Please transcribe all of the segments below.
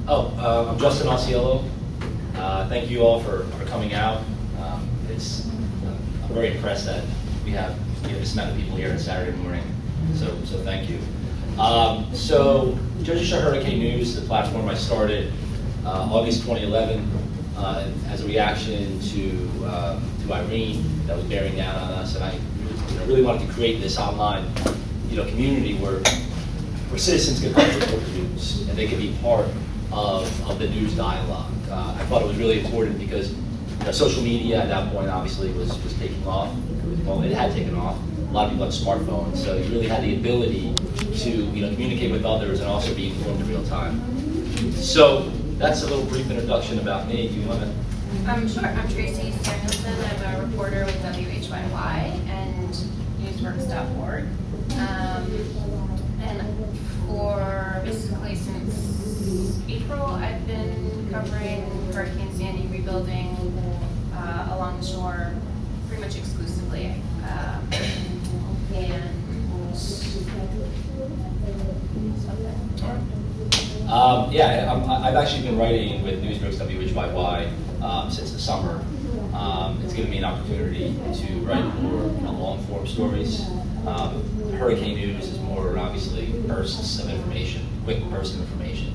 I'm Justin Auciello. Thank you all for coming out. I'm very impressed that we have this amount of people here on Saturday morning. So thank you. So Jersey Shore Hurricane News, the platform I started August 2011 as a reaction to Irene that was bearing down on us, and I really wanted to create this online community where citizens could help report the news and they could be part of the news dialogue. I thought it was really important because social media at that point obviously was taking off. Well, it had taken off. A lot of people have smartphones, so you really had the ability to communicate with others and also be informed in real time. So that's a little brief introduction about me. Do you want to? Sure. I'm Tracey Samuelson. I'm a reporter with WHYY and NewsWorks.org. And for basically since April, I've been covering Hurricane Sandy rebuilding along the shore pretty much exclusively. I've actually been writing with NewsWorks WHYY since the summer. It's given me an opportunity to write more long-form stories. Hurricane news is more obviously bursts of information, quick bursts of information.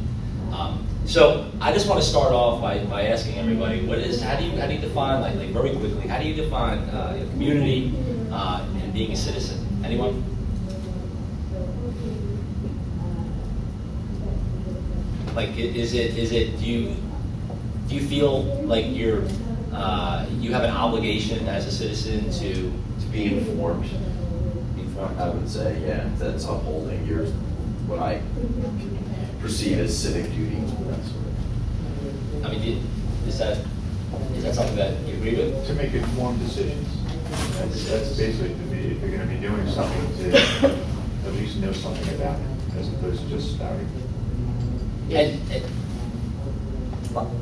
So I just want to start off by asking everybody, how do you define like very quickly, how do you define community and being a citizen? Anyone? Like, do you feel like you have an obligation as a citizen to be informed? I would say, yeah, that's upholding what I perceive as civic duty. That sort of. I mean, is that something that you agree with? To make informed decisions. That's basically to be, if you're going to be doing something, to at least know something about it, as opposed to just starting.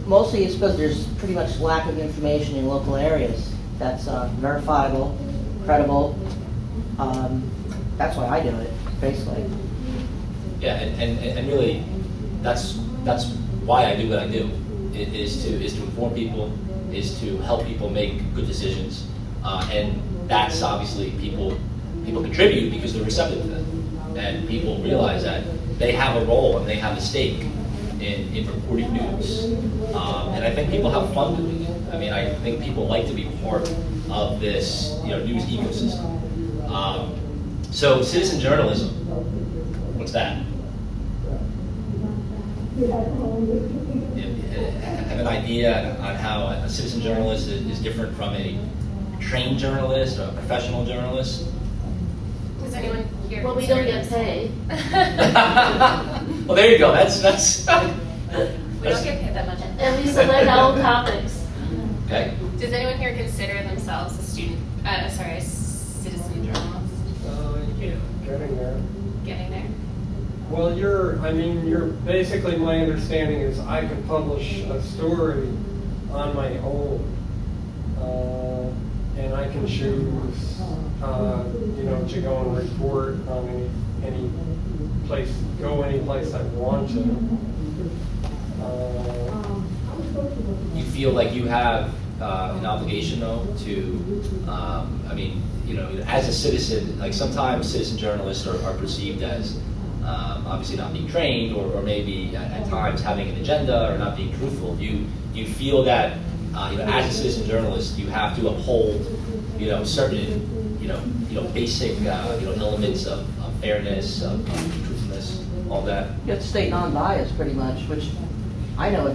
Mostly it's because there's pretty much lack of information in local areas that's verifiable, credible. That's why I do it, basically. Yeah, and really, that's why I do what I do. It is to inform people, is to help people make good decisions, and that's obviously people contribute because they're receptive to it, and people realize that they have a role and they have a stake in reporting news, and I think people have fun doing it. I mean, I think people like to be part of this news ecosystem. So citizen journalism, what's that? Have an idea on how a citizen journalist is different from a trained journalist or a professional journalist? Does anyone here? Well, we don't get paid. Well, there you go. That's We don't get paid that much. And we select all topics. Okay. Does anyone here consider themselves a citizen journalist? Yeah, getting there. Getting there? Well, you're basically, my understanding is I can publish a story on my own, and I can choose, to go and report on any place I want to. You feel like you have an obligation, though, to, as a citizen, like sometimes citizen journalists are perceived as obviously not being trained, or maybe at times having an agenda or not being truthful. Do you feel that as a citizen journalist you have to uphold certain basic elements of fairness, of truthfulness, all that? You have to stay non-biased pretty much, which I know at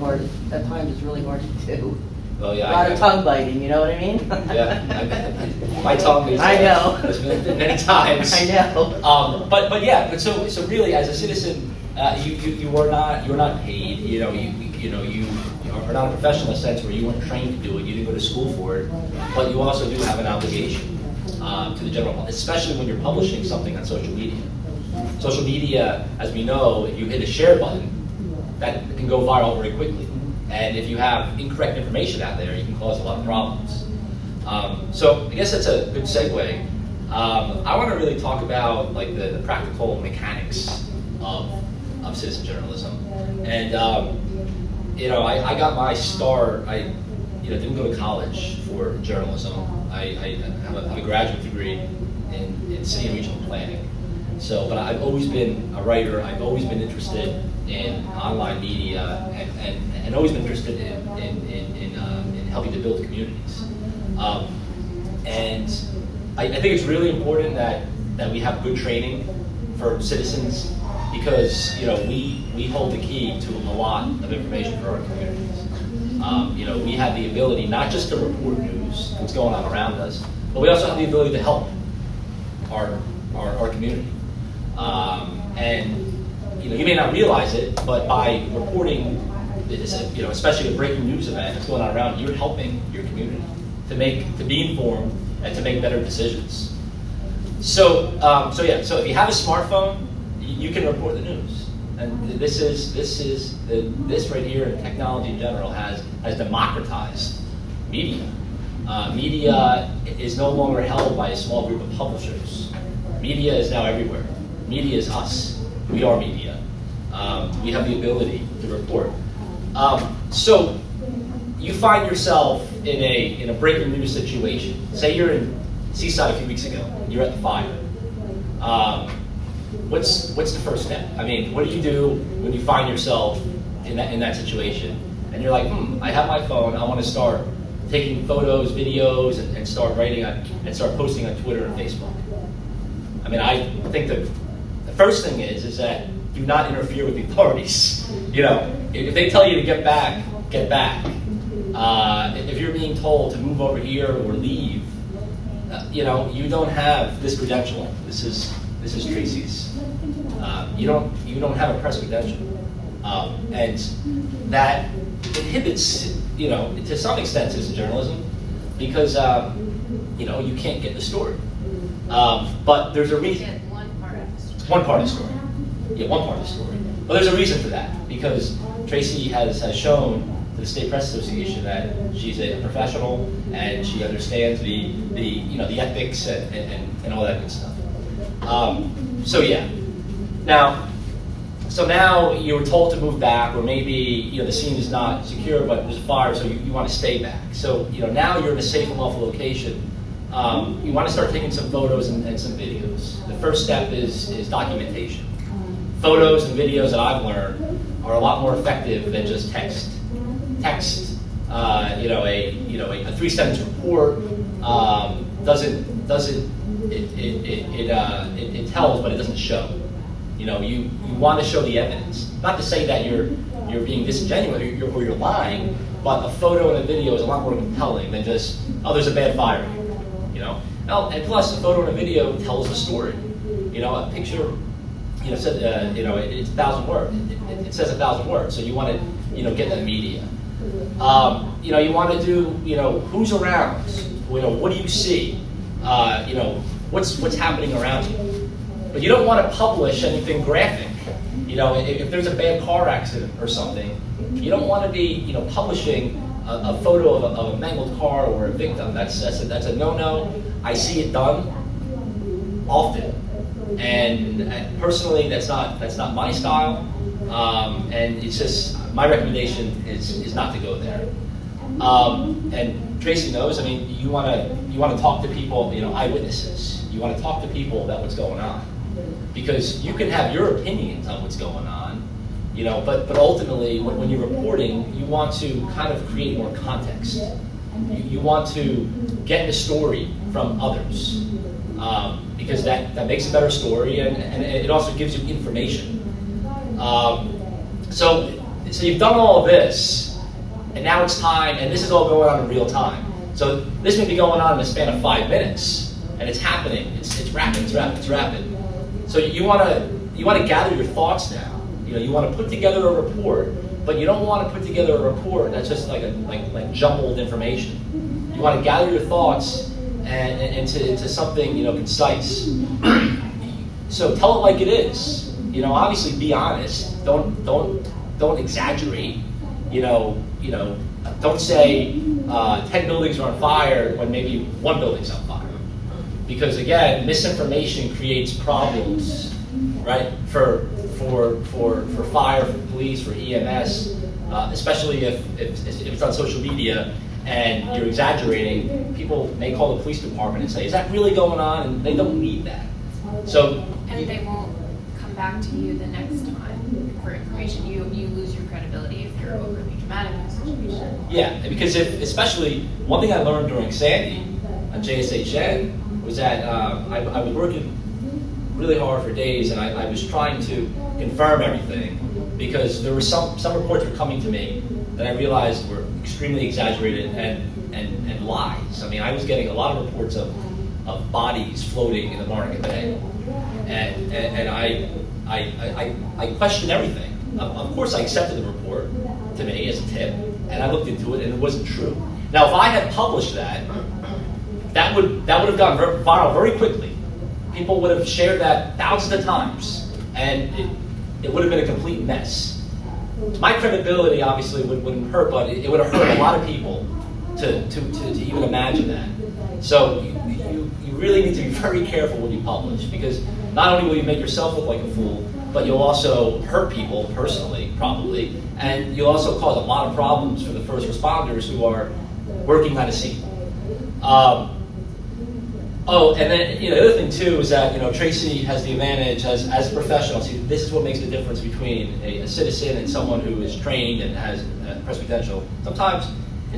times it's really hard to do. Well, yeah, a lot of tongue biting, you know what I mean? Yeah, my tongue is. I know. Has been bitten many times. I know. But so really, as a citizen, you are not paid. You are not a professional in a sense where you weren't trained to do it. You didn't go to school for it, but you also do have an obligation to the general public, especially when you're publishing something on social media. Social media, as we know, if you hit a share button, that can go viral very quickly. And if you have incorrect information out there, you can cause a lot of problems. So I guess that's a good segue. I want to really talk about like the practical mechanics of of citizen journalism. And you know, I got my start. I didn't go to college for journalism. I have a graduate degree in city and regional planning. So, but I've always been a writer. I've always been interested in online media and always been interested in helping to build communities. And I think it's really important that we have good training for citizens, because we hold the key to a lot of information for our communities. We have the ability not just to report news, what's going on around us, but we also have the ability to help our community. And you may not realize it, but by reporting, especially a breaking news event that's going on around, you're helping your community to be informed and to make better decisions. So if you have a smartphone, you can report the news. And this right here, and technology in general, has democratized media. Media is no longer held by a small group of publishers. Media is now everywhere. Media is us. We are media. We have the ability to report. So you find yourself in a breaking news situation. Say you're in Seaside a few weeks ago. You're at the fire. What's the first step? I mean, what do you do when you find yourself in that situation? And you're like, I have my phone. I want to start taking photos, videos, and start writing and start posting on Twitter and Facebook. I mean, I think the first thing is that do not interfere with the authorities. If they tell you to get back, get back. If you're being told to move over here or leave, you don't have this credential. This is Tracey's. You don't have a press credential, and that inhibits, to some extent, citizen journalism, because you can't get the story. But there's a reason. One part of the story. One part of the story. Yeah, one part of the story. But there's a reason for that, because Tracey has shown to the State Press Association that she's a professional and she understands the ethics and all that good stuff. So now you were told to move back, or maybe the scene is not secure, but there's a fire, so you want to stay back. So now you're in a safe and lawful location. You want to start taking some photos and some videos. The first step is documentation. Photos and videos that I've learned are a lot more effective than just text. Text, a 3-sentence report it tells, but it doesn't show. You want to show the evidence. Not to say that you're being disingenuous or you're lying, but a photo and a video is a lot more compelling than just, there's a bad fire here. And plus, a photo and a video tells the story. A picture, it's 1,000 words. It says 1,000 words. So you want to, get that media. You want to do, who's around? What do you see? What's happening around you? But you don't want to publish anything graphic. If there's a bad car accident or something, you don't want to be, publishing a photo of a mangled car or a victim. That's a no-no. I see it done often, and personally, that's not my style. And it's just my recommendation is not to go there. And Tracey knows. I mean, you want to talk to people, eyewitnesses. You want to talk to people about what's going on, because you can have your opinions on what's going on, but ultimately, when you're reporting, you want to kind of create more context. You want to get the story from others, because that makes a better story, and it also gives you information. So you've done all of this, and now it's time, and this is all going on in real time. So this may be going on in the span of 5 minutes, and it's happening. It's rapid. So you want to gather your thoughts now. You want to put together a report, but you don't want to put together a report that's just like jumbled information. You want to gather your thoughts and into something concise. So tell it like it is. Obviously be honest. Don't exaggerate. Don't say 10 buildings are on fire when maybe one building's on fire. Because again, misinformation creates problems, right, for for fire, for police, for EMS, especially if it's on social media and you're exaggerating, people may call the police department and say, is that really going on? And they don't need that. So, And they won't come back to you the next time for information. You lose your credibility if you're overly dramatic in a situation. yeah, because especially, one thing I learned during Sandy on JSHN was that I was working really hard for days, and I was trying to confirm everything, because there were some reports were coming to me that I realized were extremely exaggerated and lies. I mean, I was getting a lot of reports of bodies floating in the Market Bay, and I questioned everything. Of course, I accepted the report to me as a tip, and I looked into it, and it wasn't true. Now, if I had published that, that would have gone viral very quickly. People would have shared that thousands of times, and it would have been a complete mess. My credibility obviously wouldn't hurt, but it would have hurt a lot of people to even imagine that. So you really need to be very careful when you publish, because not only will you make yourself look like a fool, but you'll also hurt people personally, probably, and you'll also cause a lot of problems for the first responders who are working on a scene. Oh, and then the other thing too is that Tracey has the advantage as a professional. See, this is what makes the difference between a citizen and someone who is trained and has press potential. Sometimes,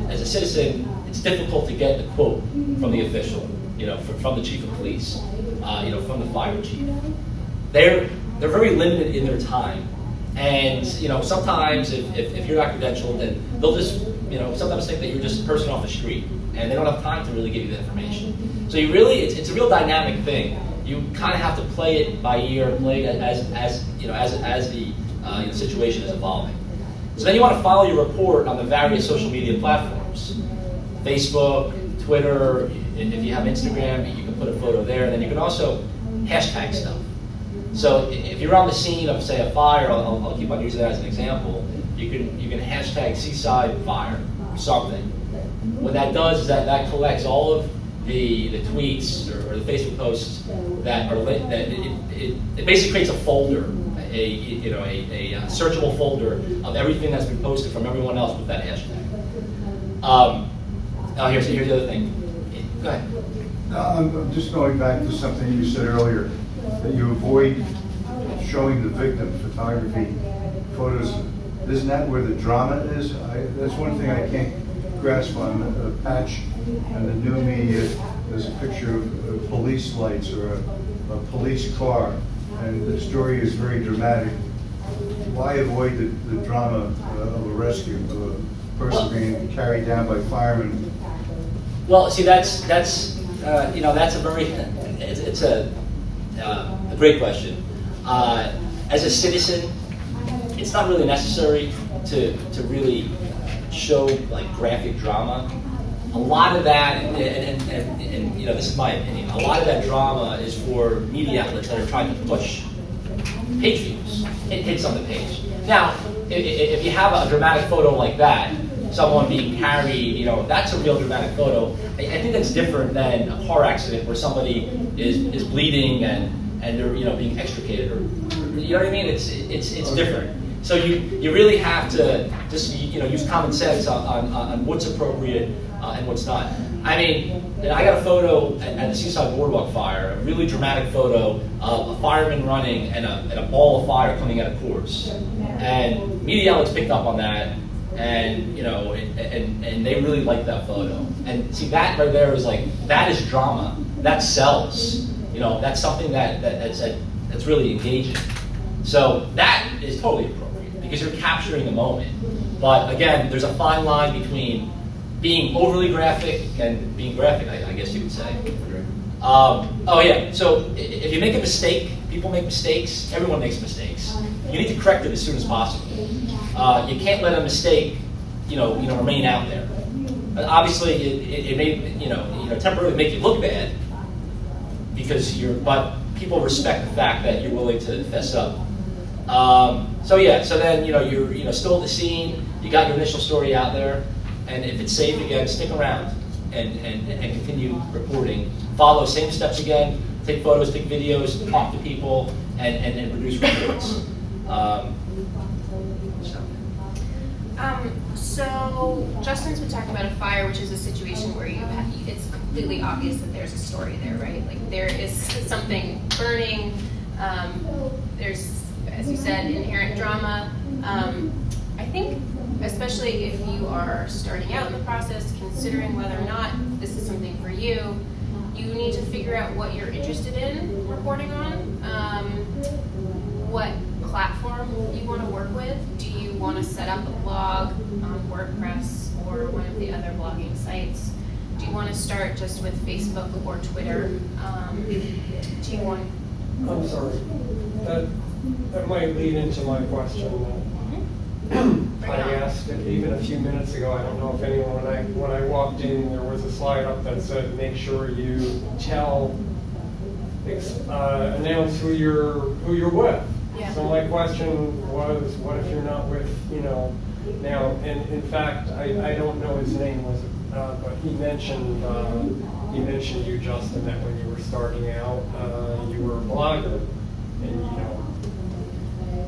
as a citizen, it's difficult to get the quote from the official, from the chief of police, from the fire chief. They're very limited in their time, and sometimes if you're not credentialed, then they'll just sometimes think that you're just a person off the street, and they don't have time to really give you the information. So it's a real dynamic thing. You kind of have to play it by ear, play it as the situation is evolving. So then you want to follow your report on the various social media platforms, Facebook, Twitter. If you have Instagram, you can put a photo there, and then you can also hashtag stuff. So if you're on the scene of, say, a fire, I'll keep on using that as an example. You can hashtag Seaside Fire or something. What that does is that collects all of the tweets or the Facebook posts that are it basically creates a folder, a searchable folder of everything that's been posted from everyone else with that hashtag. Here's the other thing. Go ahead. I'm just going back to something you said earlier, that you avoid showing the victim photography photos. Isn't that where the drama is? That's one thing I can't grasp on a patch and the new media. There's a picture of police lights or a police car, and the story is very dramatic. Why avoid the drama of a rescue, of a person being carried down by firemen? Well, see, that's a very it's a great question. As a citizen, it's not really necessary to really show like graphic drama. A lot of that, and this is my opinion, a lot of that drama is for media outlets that are trying to push page views. It hits on the page. Now, if you have a dramatic photo like that, someone being carried, that's a real dramatic photo. I think that's different than a car accident where somebody is bleeding and they're being extricated, or you know what I mean? It's different. So you really have to just use common sense on what's appropriate and what's not. I mean, I got a photo at the Seaside Boardwalk fire, a really dramatic photo of a fireman running and a ball of fire coming out of course. And media outlets picked up on that, and and they really liked that photo. And see, that right there is that is drama. That sells. That's something that's really engaging. So that is totally appropriate because you're capturing the moment. But again, there's a fine line between being overly graphic and being graphic, I guess you could say. Oh yeah, so if you make a mistake, people make mistakes, everyone makes mistakes. You need to correct it as soon as possible. You can't let a mistake, remain out there. Obviously, it may, temporarily make you look bad because but people respect the fact that you're willing to fess up. So then you're still at the scene. You got your initial story out there, and if it's safe again, stick around and continue reporting. Follow same steps again. Take photos, take videos, talk to people, and produce reports. So Justin's been talking about a fire, which is a situation where it's completely obvious that there's a story there, right? Like there is something burning. There's, as you said, inherent drama. I think, especially if you are starting out in the process, considering whether or not this is something for you, you need to figure out what you're interested in reporting on, what platform you want to work with. Do you want to set up a blog on WordPress or one of the other blogging sites? Do you want to start just with Facebook or Twitter? Do you want... I'm sorry. That might lead into my question. I asked it even a few minutes ago. I don't know if anyone, when I walked in, there was a slide up that said, make sure you announce who you're with. Yeah. So my question was, what if you're not with, now, and in fact, I don't know his name, but he mentioned you, Justin, that when you were starting out, you were a blogger, and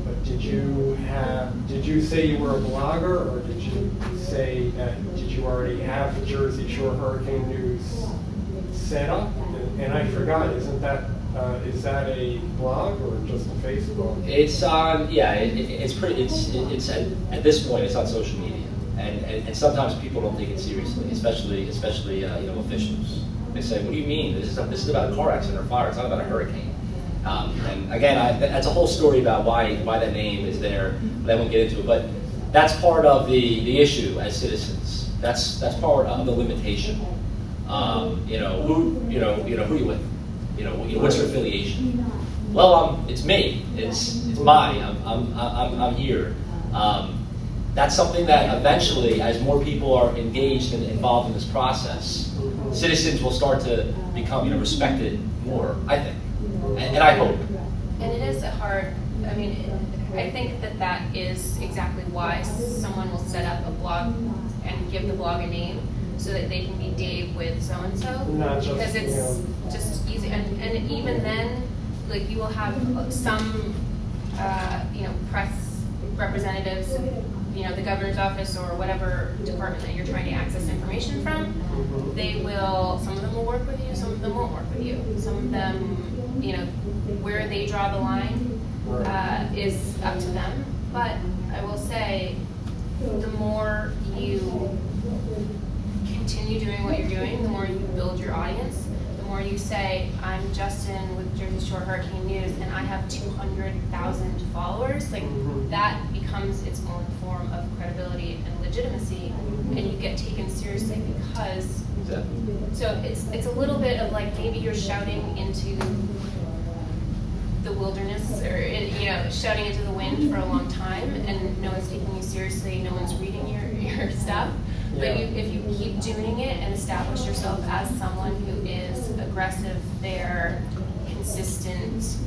but did you say you were a blogger, or did you say that, did you already have Jersey Shore Hurricane News set up? And I forgot, is that a blog or just a Facebook? It's on, yeah, it's at this point, it's on social media. And sometimes people don't take it seriously, especially officials. They say, what do you mean? This is about a car accident or fire, it's not about a hurricane. And again, that's a whole story about why that name is there, but I won't get into it. But that's part of the issue as citizens. That's part of the limitation. Who you with? What's your affiliation? Well, it's me. It's mine. I'm here. That's something that eventually, as more people are engaged and involved in this process, citizens will start to become respected more, I think. And I hope. And it is I think that is exactly why someone will set up a blog and give the blog a name, so that they can be Dave with so-and-so. Because it's just easy. And even then, like, you will have some, press representatives, the governor's office or whatever department that you're trying to access information from. Some of them will work with you, some of them won't work with you. Some of them, where they draw the line is up to them. But I will say, the more you continue doing what you're doing, the more you build your audience, the more you say, I'm Justin with Jersey Shore Hurricane News, and I have 200,000 followers, like that becomes its own form of credibility and legitimacy, and you get taken seriously because, so it's a little bit of like maybe you're shouting into the wilderness, or shouting into the wind for a long time, and no one's taking you seriously, no one's reading your stuff. But if you keep doing it and establish yourself as someone who is aggressive, fair, consistent,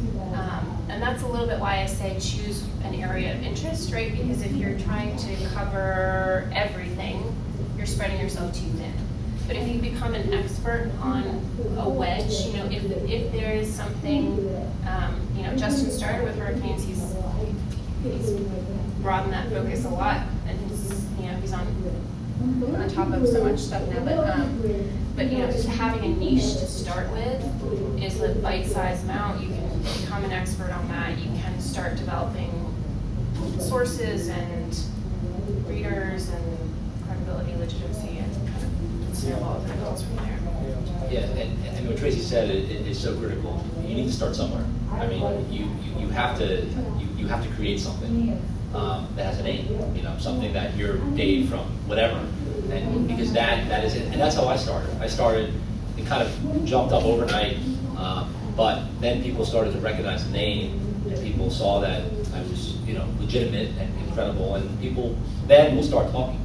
and that's a little bit why I say choose an area of interest, right? Because if you're trying to cover everything, you're spreading yourself too thin. But if you become an expert on a wedge, if there is something, Justin started with hurricanes, he's broadened that focus a lot, and he's on top of so much stuff now, but just having a niche to start with is a bite-sized amount. You can become an expert on that. You can start developing sources and readers and credibility, legitimacy, and kind of snowball the results from there. Yeah, and what Tracey said is so critical. You need to start somewhere. I mean, you have to create something that has a name. Something that you're Dave from whatever, and because that is it. And that's how I started. It kind of jumped up overnight, but then people started to recognize the name, and people saw that I was legitimate and incredible, and people then will start talking.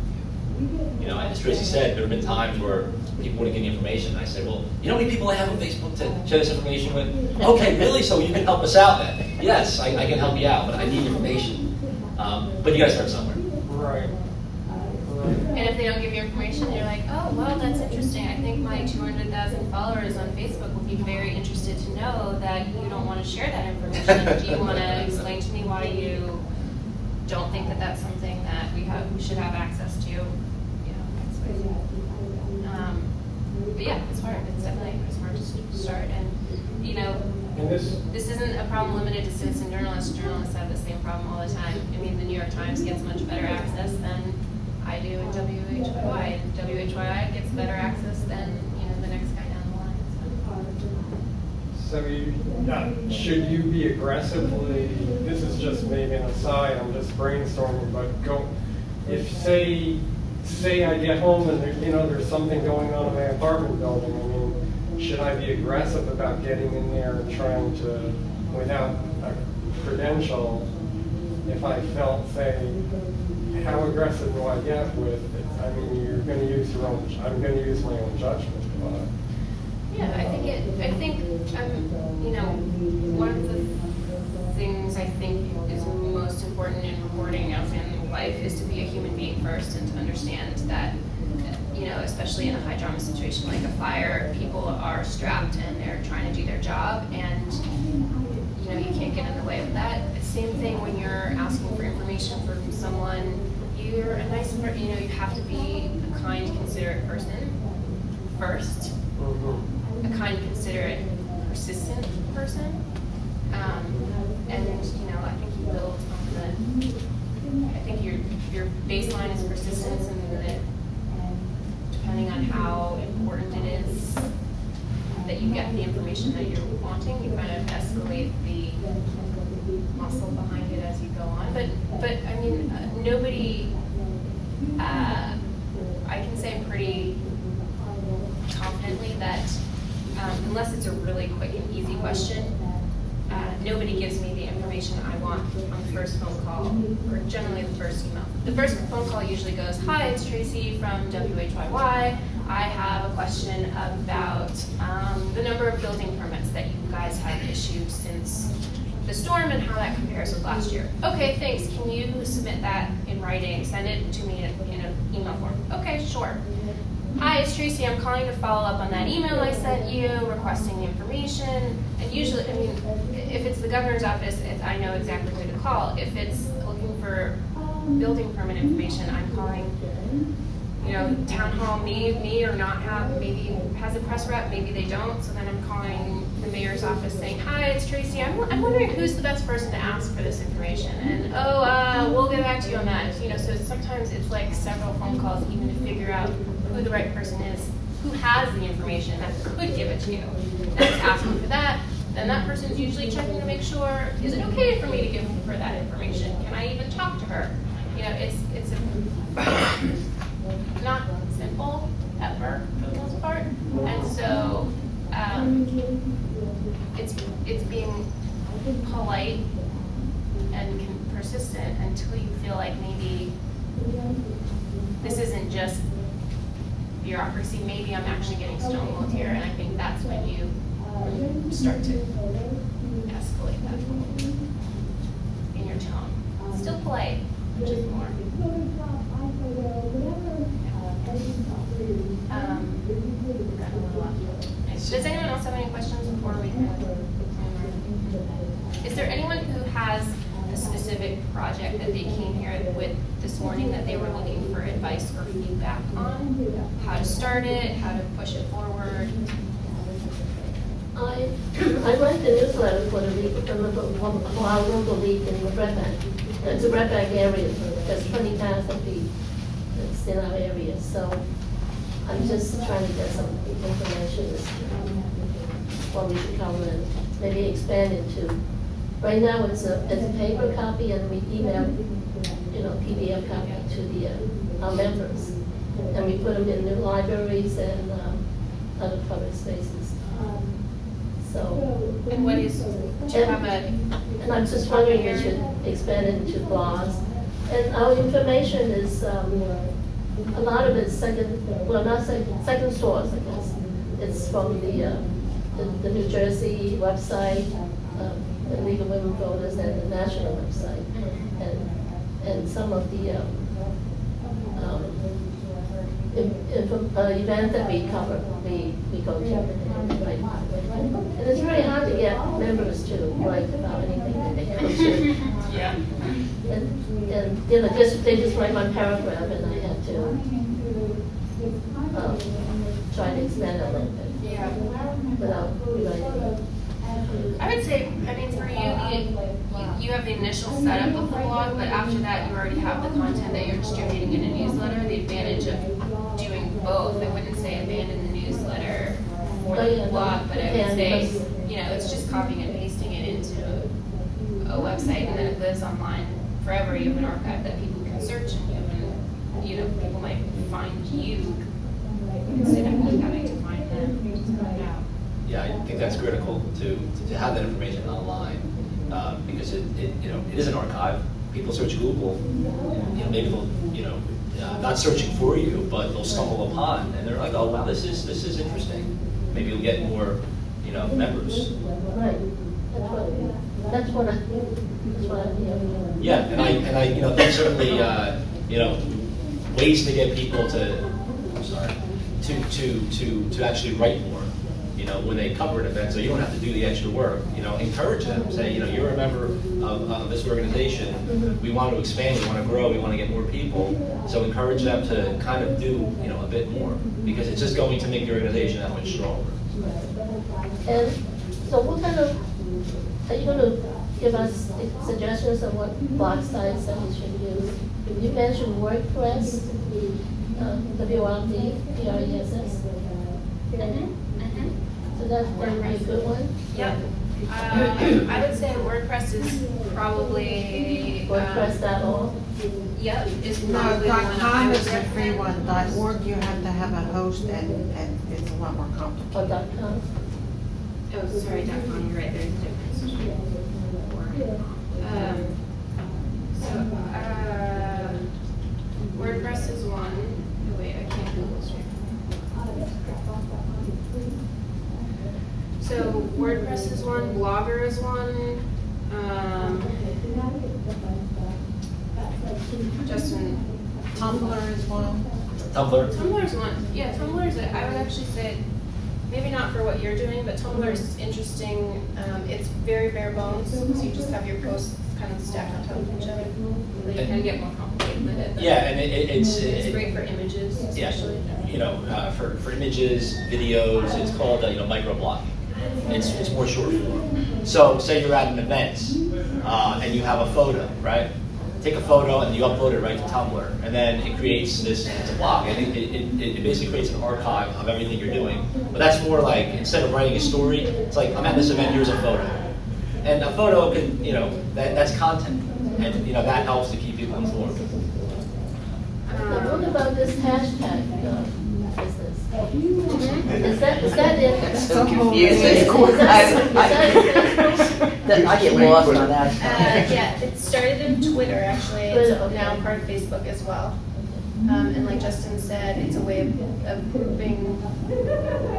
And as Tracey said, there have been times where people wouldn't give me information, and I said, well, you know how many people I have on Facebook to share this information with? Okay, really? So you can help us out then? Yes, I can help you out, but I need information. But you gotta start somewhere. Right. And if they don't give you information, you're like, oh, well, that's interesting. I think my 200,000 followers on Facebook will be very interested to know that you don't want to share that information. Do you want to explain to me why you don't think that that's something that we should have access to, you know, but yeah, it's hard. It's definitely hard to start, and you know, And this, this isn't a problem limited to citizen journalists. Journalists have the same problem all the time. I mean, the New York Times gets much better access than I do in WHYY, and WHYY gets better access than, you know, the next guy down the line. So. should you be aggressively, this is just maybe an aside, I'm just brainstorming, but if say I get home and there's something going on in my apartment building, I mean, should I be aggressive about getting in there and trying to, without a credential, if I felt, say, how aggressive do I get with it? I mean, you're going to use I'm going to use my own judgment, but. Yeah, I think you know, one of the things I think is most important in reporting outstanding life is to be a human being first, and to understand that, you know, especially in a high drama situation like a fire, people are strapped and they're trying to do their job, and you know, you can't get in the way of that. The same thing when you're asking for information from someone, you're a nice person, you know, you have to be a kind, considerate person first. A kind, considerate, persistent person. And you know, I think you build on I think your baseline is persistence, and that depending on how important it is that you get the information that you're wanting, you kind of escalate the muscle behind it as you go on. But I mean, nobody, I can say pretty confidently that unless it's a really quick and easy question, nobody gives me the information I want on the first phone call, or generally the first email. The first phone call usually goes, "Hi, it's Tracey from WHYY. I have a question about the number of building permits that you guys have issued since the storm and how that compares with last year." "Okay, thanks. Can you submit that in writing? Send it to me in an email form." "Okay, sure." "Hi, it's Tracey. I'm calling to follow up on that email I sent you requesting the information." And usually, I mean, if it's the governor's office, I know exactly who to call. If it's looking for building permit information, I'm calling, you know, town hall may or not have, maybe has a press rep, maybe they don't. So then I'm calling the mayor's office saying, "Hi, it's Tracey. I'm wondering who's the best person to ask for this information." And, we'll get back to you on that. You know, so sometimes it's like several phone calls even to figure out who the right person is, who has the information that could give it to you. And it's asking for that. Then that person's usually checking to make sure, is it okay for me to give her that information? Can I even talk to her? You know, it's not simple ever for the most part. And so it's being polite and persistent until you feel like maybe this isn't just bureaucracy, maybe I'm actually getting stonewalled here, and I think that's when you start to escalate that in your tone. Still polite, just more. Does anyone else have any questions before we can? Is there anyone who has a specific project that they came here with this morning that they were looking for advice or feedback on? How to start it, how to push it forward? I write the newsletter for the league, for our local league in the Red Bank. It's a Red Bank area, there's 20,000 people that's in our area. So I'm just trying to get some information as to what we should cover and maybe expand it to. Right now it's a paper copy, and we email, PDF copy to our members, and we put them in new libraries and other public spaces. So. And what is? Do you have a? And I'm just wondering if we should expand it into blogs. And our information is a lot of it's second source, I guess. It's from the New Jersey website, the League of Women Voters, and the national website, and some of the events that we cover, we go to. And it's really hard to get members to write about anything that they come to. Yeah. And you know, they just write one paragraph and I had to try to expand a little bit. Yeah. Without rewriting. I would say, I mean, for you have the initial setup of the blog, but after that, you already have the content that you're distributing in a newsletter. The advantage of doing both, I wouldn't say abandon the newsletter for the blog, but I would say, you know, it's just copying and pasting it into a website, and then it lives online forever. You have an archive that people can search, and you know, people might find you instead of you having to find them. Yeah, I think that's critical to have that information online, because it you know, it is an archive. People search Google, you know, maybe they'll, you know, not searching for you, but they'll stumble upon, and they're like, oh wow, this is interesting. Maybe you'll get more, you know, members. Right. That's what I hear. Yeah, and I you know, there's certainly you know, ways to get people to, I'm sorry, to actually write more. You know, when they cover an event, so you don't have to do the extra work. You know, encourage them. Say, you know, you're a member of this organization. We want to expand. We want to grow. We want to get more people. So encourage them to kind of do, you know, a bit more, because it's just going to make the organization that much stronger. And so what kind of, are you going to give us suggestions of what blog sites that we should use? You mentioned WordPress, WRD, PRESS. So that's going to be a good one? Yep. I would say WordPress is probably WordPress.org. Yep, is No, probably the one I .com would is the free one. .org, you have to have a host, and it's a lot more Or complicated. .com. Oh, sorry, .com. You're right. There's a difference. So WordPress is one. Oh, wait, I can't Google straight. So WordPress is one, Blogger is one, Justin. Tumblr is one. Tumblr. Tumblr is one. Yeah, Tumblr is. I would actually say, maybe not for what you're doing, but Tumblr is interesting. It's very bare bones, so you just have your posts kind of stacked on top of each other. You can get more complicated with it. Yeah, and it's great for images, especially. Yeah, you know, for images, videos, it's called you know, microblogging. It's more short form. So say you're at an event and you have a photo, right? Take a photo and you upload it right to Tumblr, and then it creates this, it's a blog. And it basically creates an archive of everything you're doing. But that's more like, instead of writing a story, it's like, I'm at this event, here's a photo. And a photo can, you know, that's content. And, you know, that helps to keep people informed. Now, what about this hashtag business? Is that it? It's so confusing. Is that I get lost on that. Yeah, it started in Twitter, actually. It's now part of Facebook as well. And like Justin said, it's a way of grouping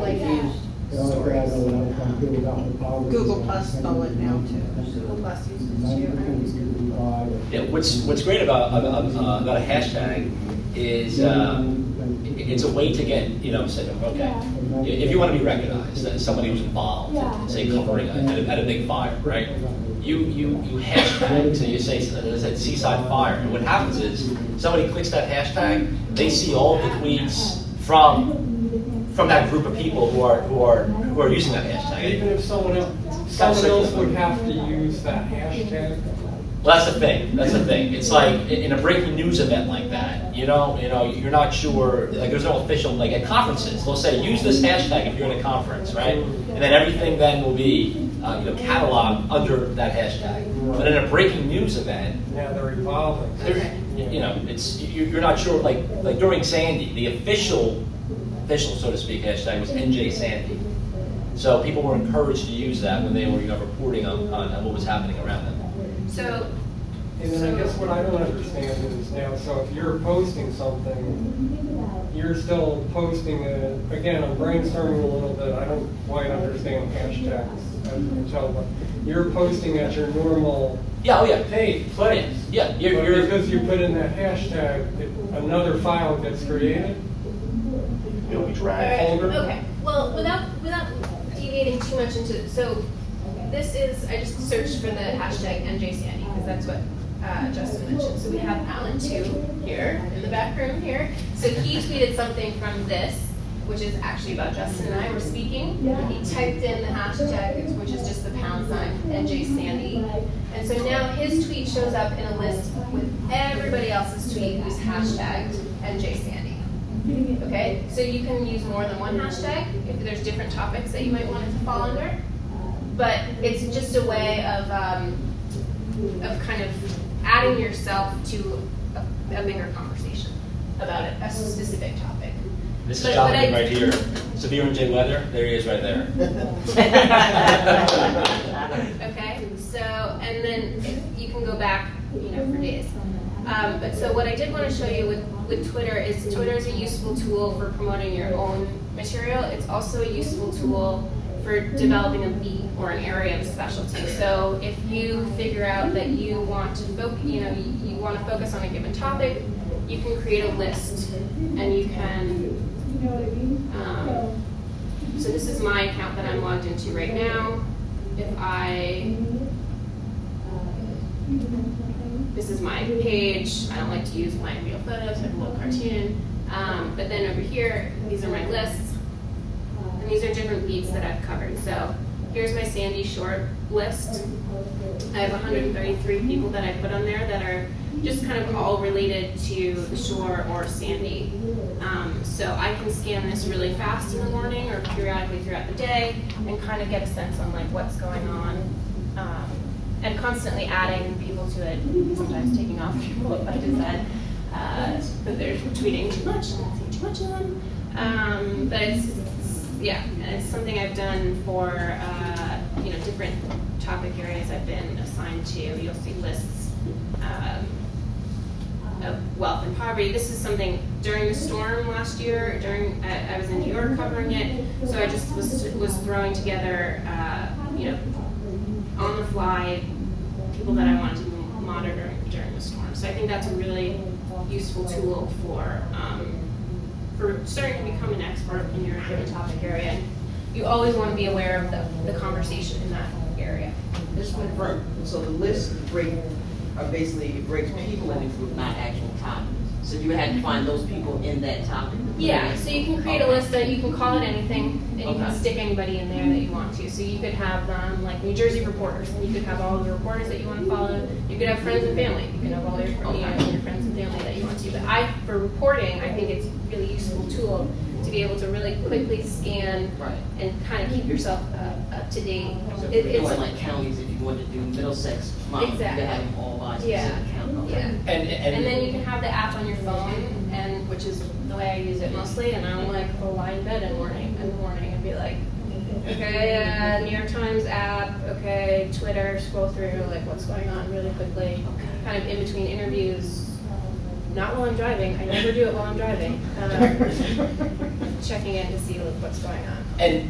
like stories. Google Plus stole it now too. Google Plus uses it too. I use Google Plus. Yeah, what's great about a hashtag is it's a way to get, you know, say, okay, if you want to be recognized as somebody who's involved, say covering at a big fire, right? You hashtag, so you say, as I said, Seaside Fire, and what happens is somebody clicks that hashtag, they see all the tweets from that group of people who are using that hashtag. Even if someone else would have to use that hashtag. Well, that's the thing. That's the thing. It's like in a breaking news event like that, you know, you're not sure. Like, there's no official, like at conferences, they'll say use this hashtag if you're in a conference, right? And then everything then will be cataloged under that hashtag. But in a breaking news event, Yeah, they're evolving. you know, it's you're not sure. Like during Sandy, the official, so to speak, hashtag was NJ Sandy. So people were encouraged to use that when they were, you know, reporting on what was happening around them. So, And then I guess what I don't understand is now, so if you're posting something, you're still posting it, again, I'm brainstorming a little bit, I don't quite understand hashtags, as you can tell, but you're posting at your normal Yeah, oh yeah. pace. But yeah, But you're because you put in that hashtag, another file gets created. It'll be all dragged. right, okay. Well, without deviating too much into, so this is, I just searched for the hashtag NJ Sandy because that's what Justin mentioned. So we have Alan too here in the back room here. So he tweeted something from this, which is actually about Justin and I were speaking. He typed in the hashtag, which is just the # NJ Sandy. And so now his tweet shows up in a list with everybody else's tweet who's hashtagged NJ Sandy. Okay, so you can use more than one hashtag if there's different topics that you might want it to fall under. But it's just a way of kind of adding yourself to a bigger conversation about it, a specific topic. This is Jonathan right here. Severe NJ weather. There he is right there. Okay, so, and then you can go back, for days. But so what I did want to show you with Twitter is Twitter is a useful tool for promoting your own material. It's also a useful tool for developing a beat or an area of specialty. So if you figure out that you want to you want to focus on a given topic, you can create a list, and you can. So this is my account that I'm logged into right now. This is my page. I don't like to use my real photos. I have a little cartoon. But then over here, these are my lists. And these are different beats that I've covered. So here's my Sandy Short list. I have 133 people that I put on there that are just kind of all related to the shore or Sandy. So I can scan this really fast in the morning or periodically throughout the day and kind of get a sense on like what's going on. And constantly adding people to it, sometimes taking off people if I decide that they're tweeting too much and I see too much of them. But it's something I've done for different topic areas I've been assigned to. You'll see lists of wealth and poverty. This is something during the storm last year. I was in New York covering it, so I just was throwing together on the fly people that I wanted to monitor during the storm. So I think that's a really useful tool for starting to become an expert in your given topic area. You always want to be aware of the conversation in that area. Just to confirm, so the list basically breaks people into groups, not actual topics. So you had to find those people in that topic. Yeah, so you can create a list that you can call it anything, and you can stick anybody in there that you want to. So you could have like New Jersey reporters, and you could have all the reporters that you want to follow. You could have friends and family. You could have all your friends and family that you want to. But for reporting, I think it's a really useful tool to be able to really quickly scan and kind of keep yourself up to date. So if you're doing like counties, if you want to do Middlesex, exactly. You can have them all by specific county. Yeah. And then you can have the app on your phone, and which is the way I use it mostly. And I'm like, lie in bed in the morning, and be like, okay, New York Times app, okay, Twitter, scroll through like what's going on really quickly, kind of in between interviews. Not while I'm driving. I never do it while I'm driving. Checking in to see what's going on. And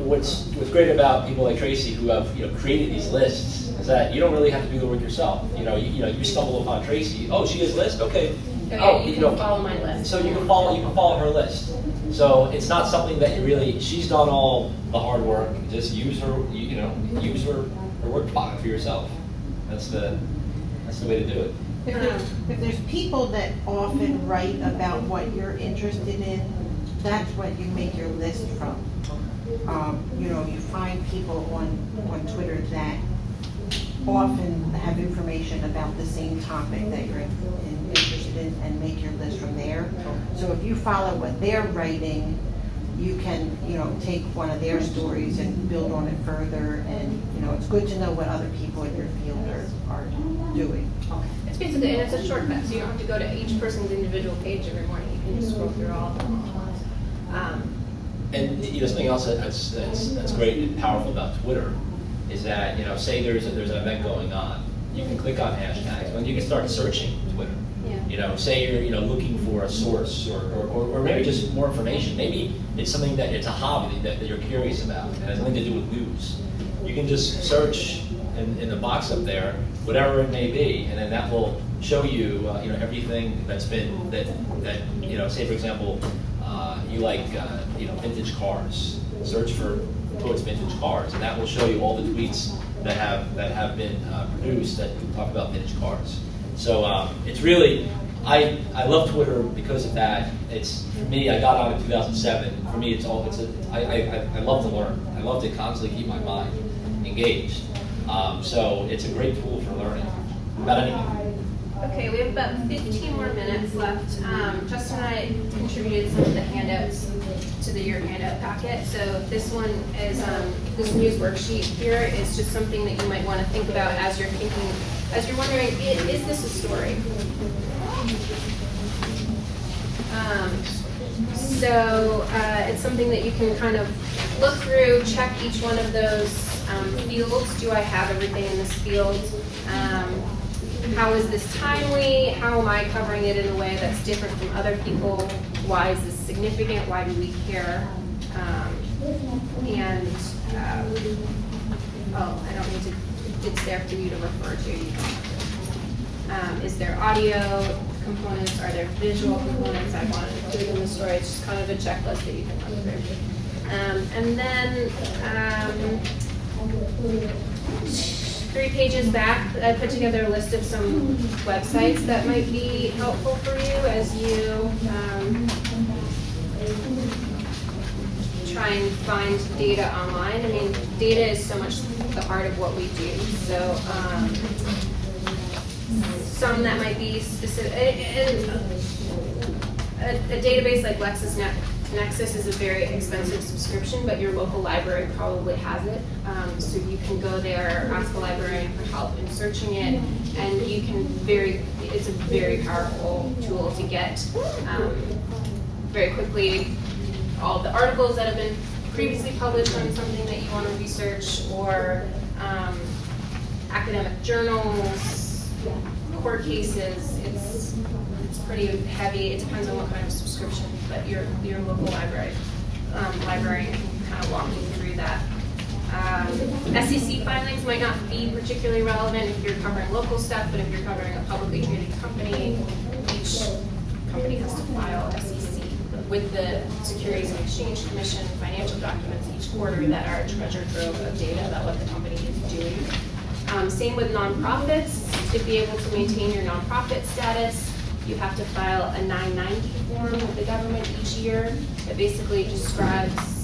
what's great about people like Tracey who have created these lists is that you don't really have to do the work yourself. You stumble upon Tracey. Oh, she has a list. Okay. You can follow my list. So you can follow her list. So it's not something that she's done all the hard work. Just use her work product for yourself. That's the way to do it. If there's people that often write about what you're interested in, that's what you make your list from. You find people on Twitter that often have information about the same topic that you're interested in and make your list from there. So if you follow what they're writing, you can, take one of their stories and build on it further. And, it's good to know what other people in your field are doing. Okay. It's basically, and it's a shortcut, so you don't have to go to each person's individual page every morning. You can just scroll through all of them. And something else that's great and powerful about Twitter is that say there's an event going on, you can click on hashtags, and you can start searching Twitter. Yeah. Say you're looking for a source or maybe just more information. Maybe it's something that it's a hobby that you're curious about and has nothing to do with news. You can just search in the box up there, whatever it may be, and then that will show you everything that's been that say for example you like vintage cars. Search for towards vintage cars, and that will show you all the tweets that have been produced that talk about vintage cars. So it's really, I love Twitter because of that. It's, for me, I got on in 2007. For me, I love to learn. I love to constantly keep my mind engaged. So it's a great tool for learning about anything. Okay, we have about 15 more minutes left. Justin and I contributed some of the handouts to your handout packet. So this one is, this news worksheet here is just something that you might want to think about as you're thinking, as you're wondering, is this a story? It's something that you can kind of look through, check each one of those fields. Do I have everything in this field? How is this timely? How am I covering it in a way that's different from other people? Why is this significant? Why do we care? I don't need to, it's there for you to refer to. You don't have to. Is there audio components? Are there visual components? I want to include in the story. It's just kind of a checklist that you can run through. And then 3 pages back, I put together a list of some websites that might be helpful for you as you try and find data online. I mean, data is so much the heart of what we do. So some that might be specific. A database like LexisNexis is a very expensive subscription, but your local library probably has it. So you can go there, ask a librarian for help in searching it, and you can it's a very powerful tool to get very quickly all the articles that have been previously published on something that you want to research, or academic journals, court cases. It's pretty heavy. It depends on what kind of subscription, but your local librarian can kind of walk you through that. SEC filings might not be particularly relevant if you're covering local stuff, but if you're covering a publicly traded company, each company has to file SEC with the Securities and Exchange Commission financial documents each quarter that are a treasure trove of data about what the company is doing. Same with nonprofits. To be able to maintain your nonprofit status, you have to file a 990 form with the government each year that basically describes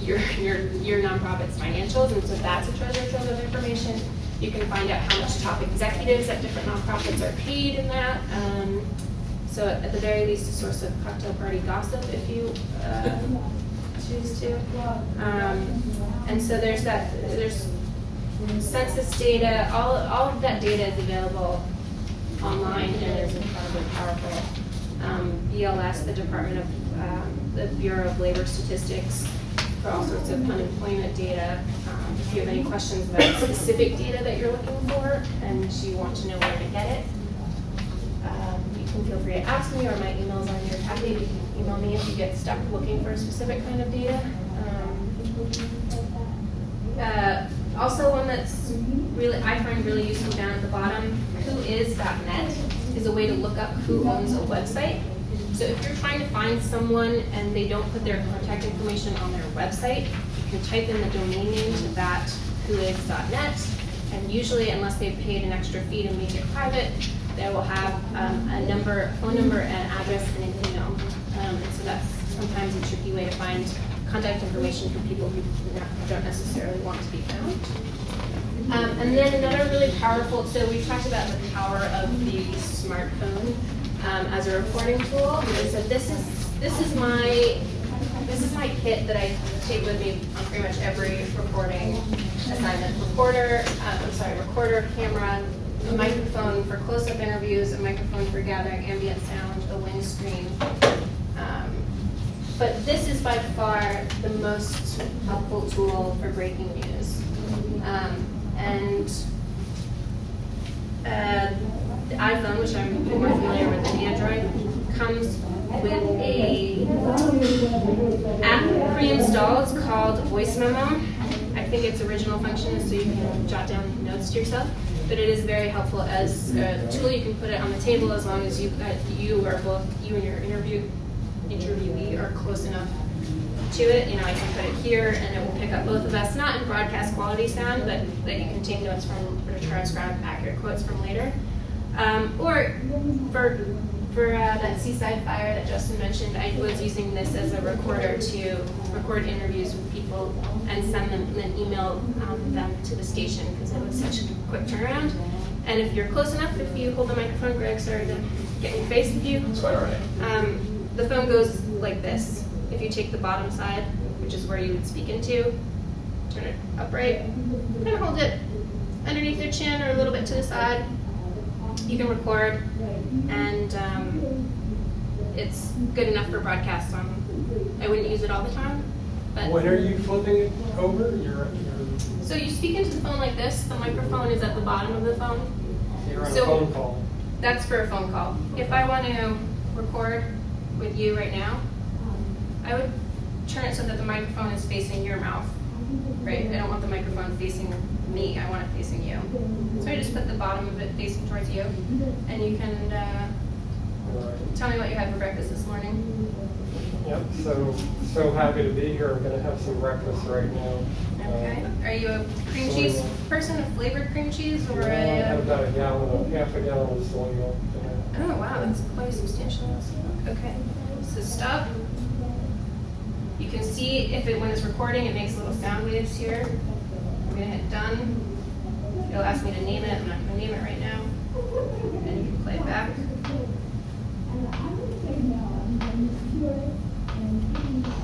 your nonprofit's financials, and so that's a treasure trove of information. You can find out how much top executives at different nonprofits are paid in that. So at the very least, a source of cocktail party gossip if you choose to. And so there's census data. All of that data is available online and is incredibly powerful. BLS, the Department of the Bureau of Labor Statistics, for all sorts of unemployment data. If you have any questions about specific data that you're looking for and you want to know where to get it, you can feel free to ask me, or my email's on your packet. You can email me if you get stuck looking for a specific kind of data. Also, one that's I find really useful down at the bottom, whois.net, is a way to look up who owns a website. So if you're trying to find someone and they don't put their contact information on their website, you can type in the domain name to that whois.net, and usually, unless they've paid an extra fee to make it private, they will have a phone number, an address, and an email. And so that's sometimes a tricky way to find contact information for people who don't necessarily want to be found. And then another really powerful, so we've talked about the power of the smartphone as a reporting tool. And so this is my kit that I take with me on pretty much every reporting assignment. Recorder, camera, a microphone for close-up interviews, a microphone for gathering ambient sound, a windscreen. But this is by far the most helpful tool for breaking news. The iPhone, which I'm more familiar with than Android, comes with a app pre-installed. It's called Voice Memo. I think its original function is so you can jot down notes to yourself, but it is very helpful as a tool. You can put it on the table as long as you and your interviewee are close enough to it, you know, I can put it here and it will pick up both of us, not in broadcast quality sound, but that you can take notes from or transcribe accurate quotes from later. Or for that seaside fire that Justin mentioned, I was using this as a recorder to record interviews with people and send them and then email them to the station because it was such a quick turnaround. And if you're close enough, if you hold the microphone, Greg, sorry to get in face with you. That's quite all right. The phone goes like this. If you take the bottom side, which is where you would speak into, turn it upright, and hold it underneath your chin or a little bit to the side. You can record, and it's good enough for broadcast on. I wouldn't use it all the time, but When are you flipping it over? so you speak into the phone like this. The microphone is at the bottom of the phone. You're on So- a phone call. That's for a phone call. If I want to record with you right now, I would turn it so that the microphone is facing your mouth, right? I don't want the microphone facing me. I want it facing you. So I just put the bottom of it facing towards you, and you can tell me what you had for breakfast this morning. Yep, so happy to be here. I'm gonna have some breakfast right now. Okay. Are you a cream cheese person, a flavored cream cheese, or I had a? about half a gallon of soy milk. Oh wow, that's quite a substantial amount. Okay. So stop. You can see if when it's recording, it makes little sound waves here. I'm gonna hit done. It'll ask me to name it. I'm not gonna name it right now. And you can play it back.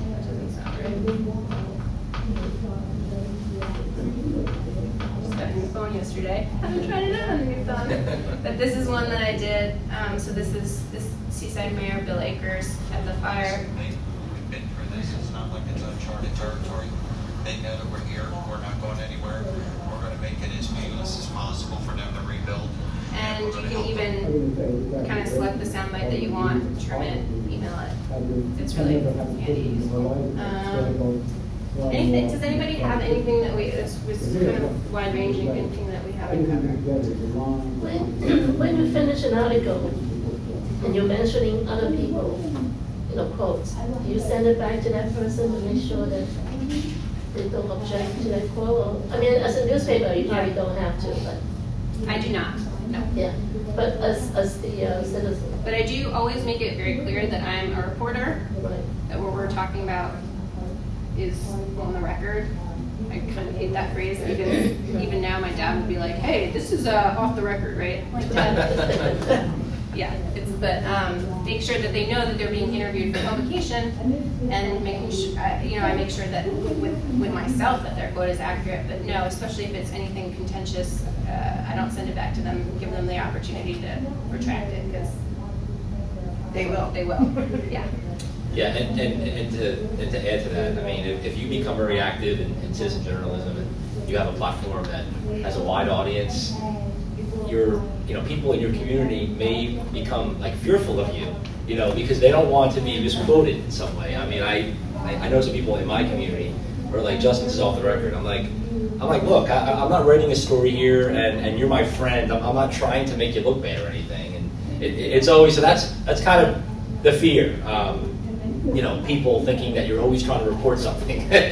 That doesn't sound right. Just got a new phone yesterday. Haven't tried it out on a new phone. But this is one that I did. So this is Seaside Mayor Bill Akers at the fire. We've been through this. It's not like it's uncharted territory. They know that we're here. We're not going anywhere. We're going to make it as painless as possible for them to rebuild. And you can even kind of select the soundbite that you want, trim it, email it. It's really handy. Anything? Does anybody have anything that this was kind of wide ranging? Anything that we haven't covered? When you finish an article and you're mentioning other people, quotes, do you send it back to that person to make sure that they don't object to that quote? I mean, as a newspaper, you probably don't have to, but. I do not. No. Yeah, but as the citizen. But I do always make it very clear that I'm a reporter, Right. that what we're talking about is on the record. I kind of hate that phrase because even now my dad would be like, hey, this is off the record, right? I'm like, Dad. Yeah, but make sure that they know that they're being interviewed for publication, and making sure, I make sure that with myself that their quote is accurate. But no, especially if it's anything contentious, I don't send it back to them. Give them the opportunity to retract it because they will. They will. Yeah. Yeah, and to add to that, I mean, if you become very active in citizen journalism and you have a platform that has a wide audience, people in your community may become like fearful of you, because they don't want to be misquoted in some way. I mean, I know some people in my community who are like, Justin, this is off the record. I'm like, look, I'm not writing a story here, and you're my friend. I'm not trying to make you look bad or anything. And it's always, so that's kind of the fear. People thinking that you're always trying to report something, but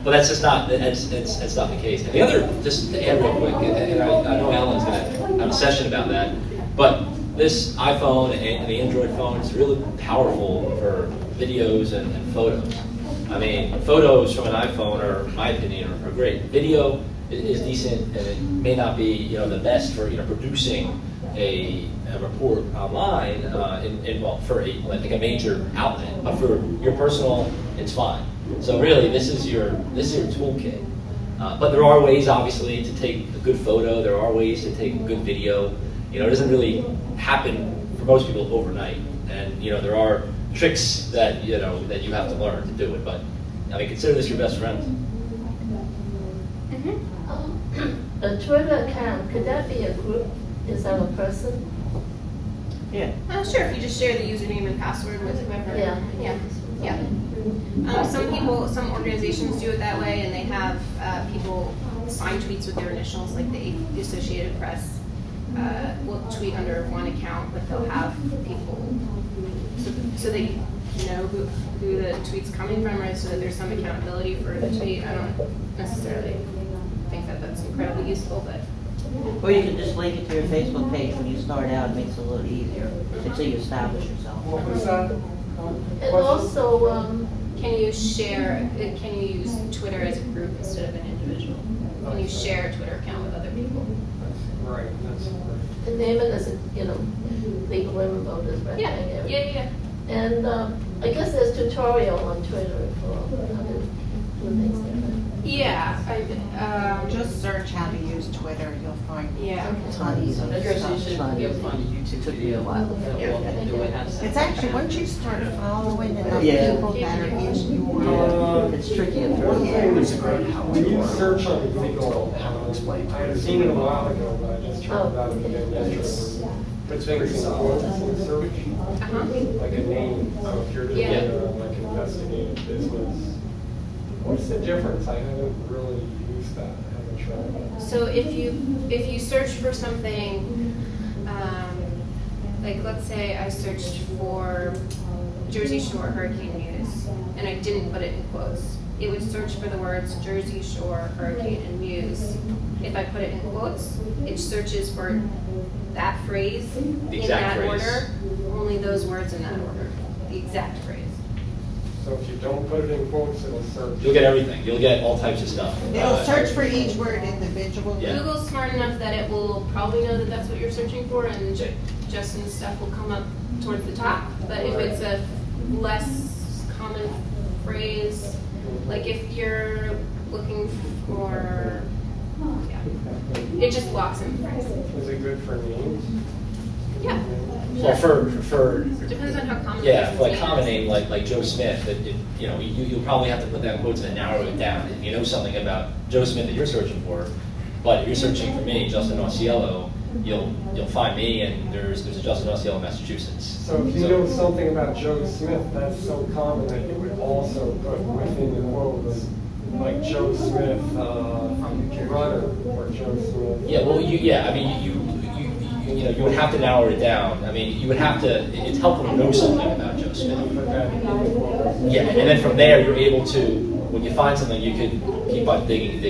that's just not, that's not the case. And the other, just to add real quick, and I know Alan's going to have a session about that, but this iPhone and the Android phone is really powerful for videos and photos. I mean, photos from an iPhone are, in my opinion, are great. Video is decent, and it may not be, the best for, producing a report online, for a major outlet, but for your personal, it's fine. So really, this is your toolkit. But there are ways, obviously, to take a good photo. There are ways to take a good video. It doesn't really happen for most people overnight, and there are tricks that that you have to learn to do it. But I mean, consider this your best friend. Mm-hmm. A Twitter account, could that be a group instead of a person? Yeah. Sure, if you just share the username and password with whoever. Yeah. Some organizations do it that way, and they have people sign tweets with their initials, like the Associated Press. will tweet under one account, but they'll have people, so they know who the tweet's coming from, right? So that there's some accountability for the tweet. I don't necessarily think that that's incredibly useful, but. Or you can just link it to your Facebook page when you start out. It makes it a little easier until you establish yourself. What was that? And also, Can you share, can you use Twitter as a group instead of an individual? Can you share a Twitter account with other people? Right, that's right. and name it as a, legal women voters Yeah, rectangle area. yeah. And I guess there's tutorial on Twitter for how to do things there. Yeah, Just search how to use Twitter, you'll find yeah. Tons of Tracy stuff. should Tons. be able to find a YouTube Took me a video. while. That walk you through it, how to set It's it actually, up. once you start following enough Yeah. people that are in your, Yeah, it's tricky at One first. thing is, when you search on Google, I had seen it a while ago, but I just tried it out again yesterday. Put things in quotes in search, like a name, so if you're doing Yeah. like investigative business, what's the difference? I haven't really used that, I haven't tried it. So if you search for something, like let's say I searched for Jersey Shore hurricane news, and I didn't put it in quotes, it would search for the words Jersey Shore hurricane and news. If I put it in quotes, it searches for that phrase in exact that phrase. order, only those words in that order, the exact phrase. So if you don't put it in quotes, it'll search. You'll get everything. You'll get all types of stuff. it'll search for each word individually. Yeah. Google's smart enough that it will probably know that that's what you're searching for, and Justin's stuff will come up towards the top. But if it's a less common phrase, like if you're looking for, it just blocks in the phrase. Is it good for names? Yeah, Well, for depends on how common. yeah, the for like person's common name name like Joe Smith, you'll probably have to put that in quotes and narrow it down. If you know something about Joe Smith that you're searching for, but if you're searching for me, Justin Auciello, you'll find me, and there's a Justin Auciello in Massachusetts. So if you know something about Joe Smith, that's so common that you would also put within the quotes, like Joe Smith, runner, or Joe Smith. Yeah, well, I mean, you would have to narrow it down. I mean, you would have to. It's helpful to know something about Joe Smith. Put that in the quotes. Yeah, and then from there, you're able to, when you find something, you can keep on digging.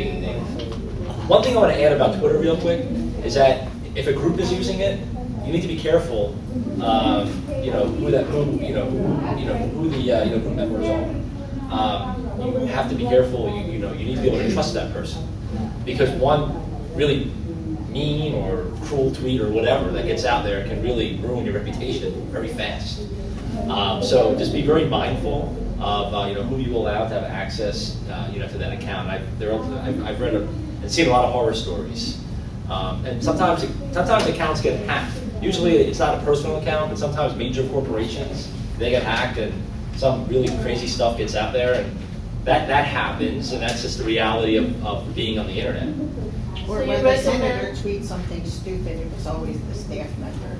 One thing I want to add about Twitter real quick is that if a group is using it, you need to be careful. Who the group members are. You have to be careful. You need to be able to trust that person, because one really mean or cruel tweet or whatever that gets out there can really ruin your reputation very fast. So just be very mindful of who you allow to have access to that account. I've read and seen a lot of horror stories, and sometimes accounts get hacked. Usually it's not a personal account, but sometimes major corporations, they get hacked and some really crazy stuff gets out there, and that happens, and that's just the reality of being on the internet. Or So you when the recommend- senator tweets something stupid, it was always the staff member.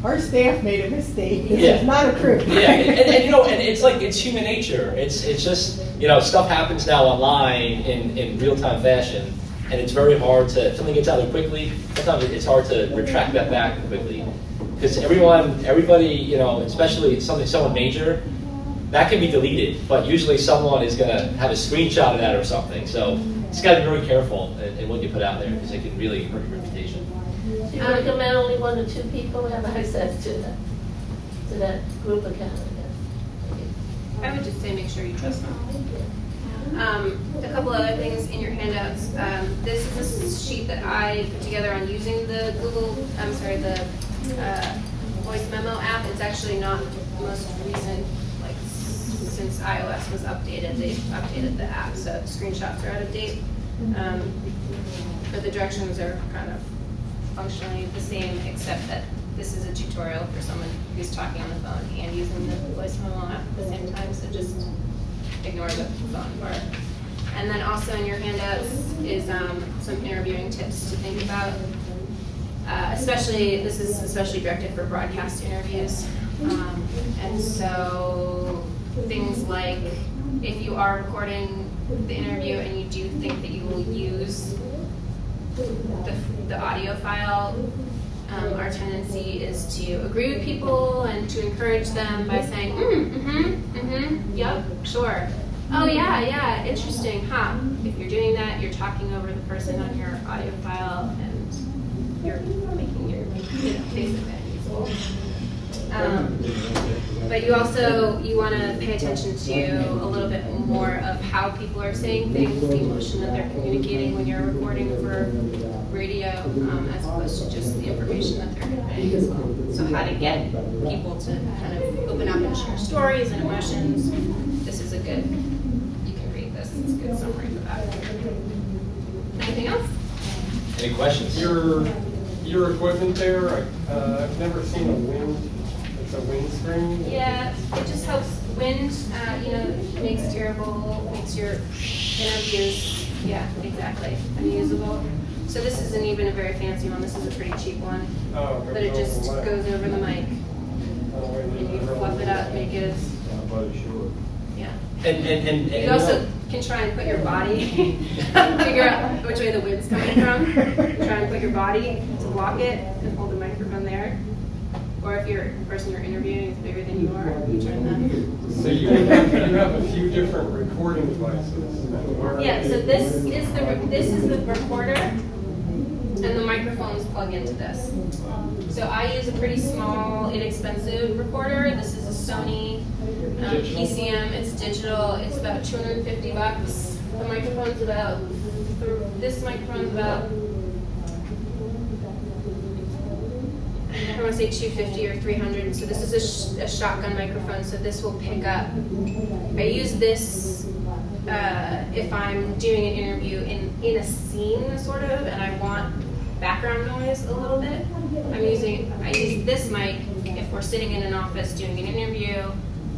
Our staff made a mistake, Yeah. it's not approved. Yeah, and it's like, it's human nature. It's just, stuff happens now online in real-time fashion, and it's very hard if something gets out there quickly, sometimes it's hard to retract that back quickly. Because everybody, especially someone major, that can be deleted, but usually someone is gonna have a screenshot of that or something. So just gotta be very careful in what you put out there, because it can really hurt your reputation. Do you recommend only 1 or 2 people have access to that group account, I guess? I would just say make sure you trust them. A couple other things in your handouts. This is a sheet that I put together on using the voice memo app. It's actually not the most recent, like since iOS was updated, they've updated the app, so screenshots are out of date. But the directions are kind of functionally the same, except that this is a tutorial for someone who's talking on the phone and using the voice memo app at the same time, so just ignore the phone part. And then also in your handouts is some interviewing tips to think about. This is especially directed for broadcast interviews. And so things like, if you are recording the interview and you do think that you will use the audio file, our tendency is to agree with people and to encourage them by saying, yep, sure. Oh yeah, interesting, huh? If you're doing that, you're talking over the person on your audio file and you're making your face useful. But you want to pay attention to a little bit more of how people are saying things, the emotion that they're communicating when you're recording for radio, as opposed to just the information that they're conveying as well. So how to get people to kind of open up and share stories and emotions. This is you can read this, it's a good summary for that. Anything else? Any questions? Your equipment there, I've never seen a wind. It's a wind screen. Yeah, it just helps wind. Makes your interviews, exactly, unusable. So this isn't even a very fancy one. This is a pretty cheap one. Oh, but it just goes over the mic, and you fluff it up, make it. Yeah. And you also can try and put your body, figure out which way the wind's coming from. Try and put your body to block it and hold the microphone there. Or if the person you're interviewing is bigger than you are, you turn that. So you have a few different recording devices. Yeah. So this is the recorder, and the microphones plug into this. So I use a pretty small, inexpensive recorder. This is a Sony PCM. It's digital. It's about $250. The microphone's this microphone's about, I want to say $250 or $300. So this is a shotgun microphone. So this will pick up. I use this if I'm doing an interview in a scene, sort of, and I want background noise a little bit. I use this mic if we're sitting in an office doing an interview.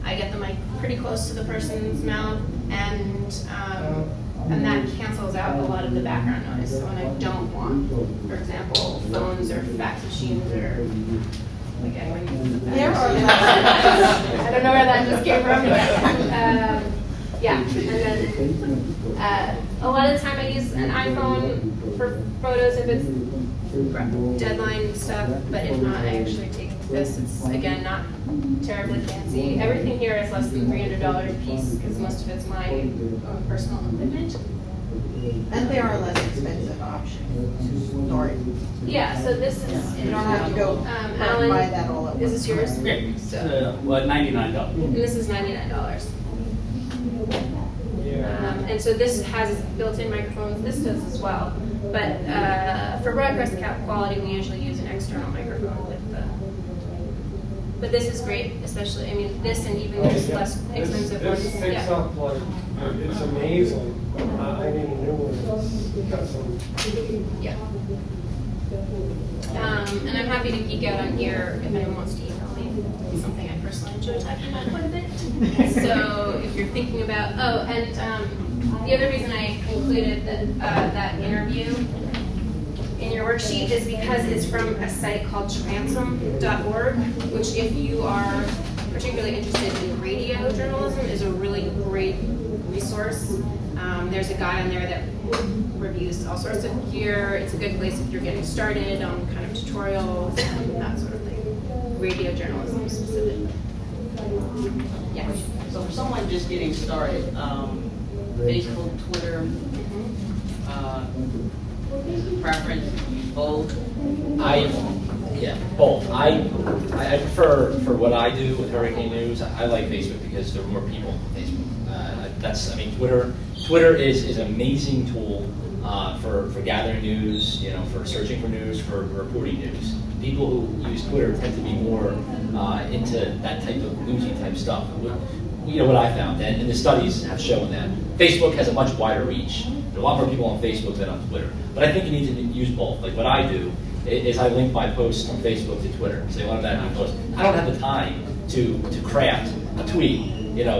I get the mic pretty close to the person's mouth, and that cancels out a lot of the background noise. So when I don't want, for example, phones or fax machines or like anyone uses a fax machine. I don't know where that just came from. And then a lot of the time I use an iPhone for photos if it's deadline stuff, but if not, I actually take this. It's, again, not terribly fancy. Everything here is less than $300 a piece because most of it's my own personal equipment. And there are less expensive options to store it. Yeah, so this is, You don't have to go Alan, buy that all at once. is this yours? Yeah, So, $99. and this is $99. And so this has built-in microphones. This does as well. But for broadcast quality, we usually use an external microphone with the. But this is great, especially. I mean, this and even these less expensive ones. This picks up like it's amazing. I need a new one. It's got some. Yeah. And I'm happy to geek out on gear if anyone wants to email me. It's something I personally enjoy talking about quite a bit. So if you're thinking about, the other reason I included that interview in your worksheet is because it's from a site called transom.org, which if you are particularly interested in radio journalism is a really great resource. There's a guy on there that reviews all sorts of gear. It's a good place if you're getting started on kind of tutorials and that sort of thing. Radio journalism specifically. Yeah. So for someone just getting started, Facebook, Twitter, preference, both? Both. I prefer, for what I do with Hurricane News, I like Facebook because there are more people on Facebook. Twitter is an amazing tool for gathering news, for searching for news, for reporting news. People who use Twitter tend to be more into that type of newsy type stuff. What I found, and the studies have shown that Facebook has a much wider reach. There are a lot more people on Facebook than on Twitter. But I think you need to use both. Like what I do is I link my posts from Facebook to Twitter. Say, what about new post? I don't have the time to craft a tweet,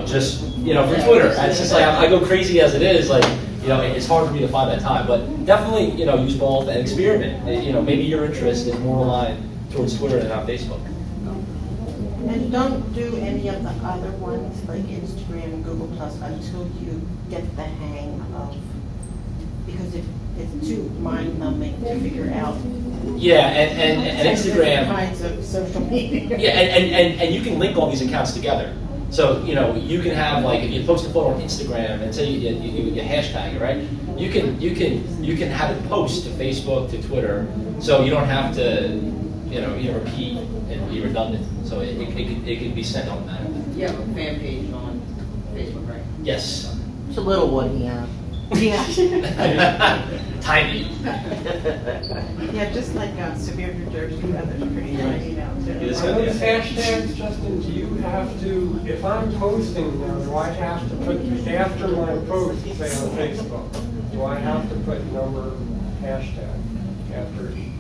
just for Twitter. It's just like I go crazy as it is. Like it's hard for me to find that time. But definitely, use both and experiment. Maybe your interest is more aligned towards Twitter than on Facebook. And don't do any of the other ones like Instagram and Google Plus until you get the hang of, because if it's too mind-numbing to figure out. Yeah, and Instagram. Kinds of social media. Yeah, and you can link all these accounts together. So, you know, you can have, like, if you post a photo on Instagram and say you hashtag it, right? You can have it post to Facebook, to Twitter, so you don't have to, you know, repeat and be redundant. So it can be sent automatically. You have a fan page on Facebook, right? Yes. It's a little one, yeah. Tiny. Yeah, just like Severe New Jersey, that's pretty tiny now too. It is. Are those hashtags, Justin, do you have to, if I'm posting now, do I have to put, after my post, say on Facebook, do I have to put number hashtag after each?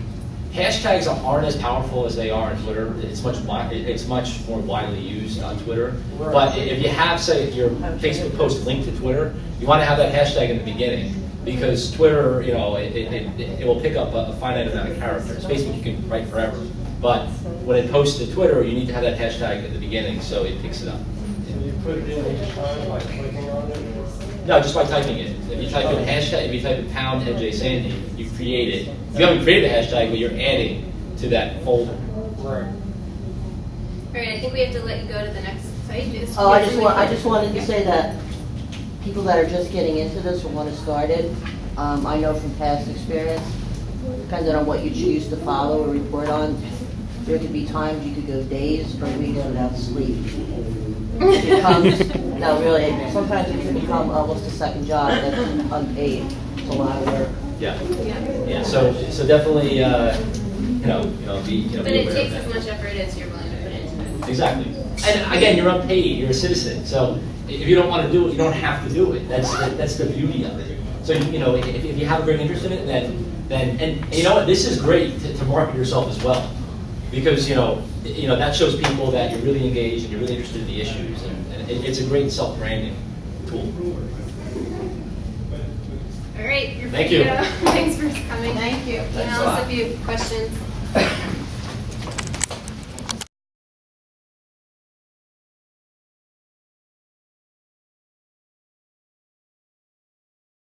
Hashtags aren't as powerful as they are on Twitter. It's much more widely used on Twitter. Right. But if you have, say, your Facebook post linked to Twitter, you want to have that hashtag in the beginning, because Twitter, you know, it will pick up a finite amount of characters. Facebook, you can write forever, but when it posts to Twitter, you need to have that hashtag at the beginning so it picks it up. And you put it in each time by clicking on it? No, just by typing it. If you type in hashtag, if you type in pound NJ Sandy, you create it. You haven't created a hashtag, but you're adding to that folder. Right. All right, I think we have to let you go to the next site. Oh, I just wanted to say that people that are just getting into this or want to start it, I know from past experience, depending on what you choose to follow or report on, there could be times you could go days or weeks without sleep. It becomes, no, really, sometimes it can become almost a second job that's unpaid. It's a lot of work. Yeah. Yeah. So definitely, be But it aware of takes that. as much effort as you're willing to put into it. Exactly. And again, you're unpaid. You're a citizen. So if you don't want to do it, you don't have to do it. That's the beauty of it. So you know, if you have a great interest in it, then and you know what, this is great to market yourself as well, because you know that shows people that you're really engaged and you're really interested in the issues, and it's a great self-branding tool. All right, you're Thank free you. to go. Thanks for coming. Thank you. Thanks a Email us lot. if you have questions.